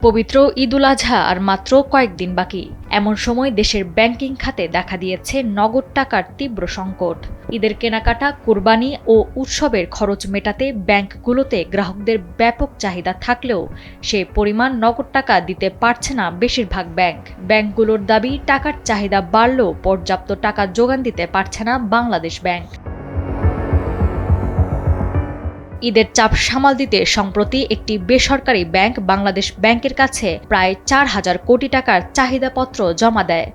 পবিত্র ঈদুল আজহা আর মাত্র কয়েকদিন বাকি। এমন সময় দেশের ব্যাংকিং খাতে দেখা দিয়েছে নগদ টাকার তীব্র সংকট। ঈদের কেনাকাটা, কুরবানি ও উৎসবের খরচ মেটাতে ব্যাংকগুলোতে গ্রাহকদের ব্যাপক চাহিদা থাকলেও সে পরিমাণ নগদ টাকা দিতে পারছে না বেশিরভাগ ব্যাংক। ব্যাংকগুলোর দাবি, টাকার চাহিদা বাড়লেও পর্যাপ্ত টাকা যোগান দিতে পারছে না বাংলাদেশ ব্যাংক। ঈদের চাপ সামাল দিতে সম্প্রতি একটি বেসরকারি ব্যাংক বাংলাদেশ ব্যাংকের কাছে প্রায় 4,000 কোটি টাকার চাহিদাপত্র জমা দেয়।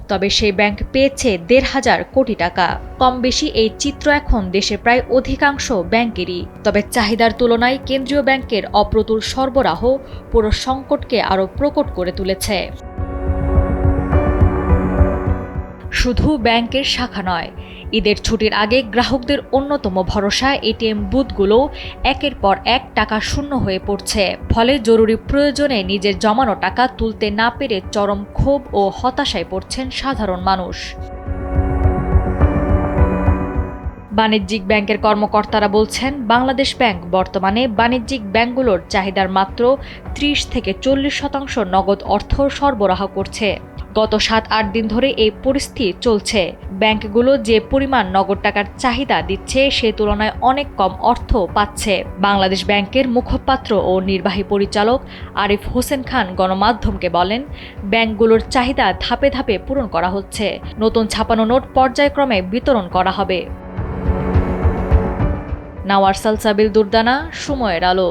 তবে সেই ব্যাংক পেয়েছে 1,500 কোটি টাকা। কম বেশি এই চিত্র এখন দেশের প্রায় অধিকাংশ ব্যাংকেরই। তবে চাহিদার তুলনায় কেন্দ্রীয় ব্যাংকের অপ্রতুল সরবরাহ পুরো সংকটকে আরও প্রকট করে তুলেছে। শুধু ব্যাংকের শাখা নয়, ঈদের ছুটির আগে গ্রাহকদের অন্যতম ভরসা এটিএম বুথগুলো একের পর এক টাকা শূন্য হয়ে পড়ছে। ফলে জরুরি প্রয়োজনে নিজের জমানো টাকা তুলতে না পেরে চরম ক্ষোভ ও হতাশায় পড়ছেন সাধারণ মানুষ। বাণিজ্যিক ব্যাংকের কর্মকর্তারা বলছেন, বাংলাদেশ ব্যাংক বর্তমানে বাণিজ্যিক ব্যাংকগুলোর চাহিদার মাত্র 30 থেকে 40% নগদ অর্থ সরবরাহ করছে। গত 7-8 দিন ধরে এই পরিস্থিতি চলছে। ব্যাংকগুলো যে পরিমাণ নগদ টাকার চাহিদা দিচ্ছে সে তুলনায় অনেক কম অর্থ পাচ্ছে। বাংলাদেশ ব্যাংকের মুখপাত্র ও নির্বাহী পরিচালক আরিফ হোসেন খান গণমাধ্যমকে বলেন, ব্যাংকগুলোর চাহিদা ধাপে ধাপে পূরণ করা হচ্ছে। নতুন ছাপানো নোট পর্যায়ক্রমে বিতরণ করা হবে। নাওয়ার সালসাবিল দুর্দানা, সময়ের আলো।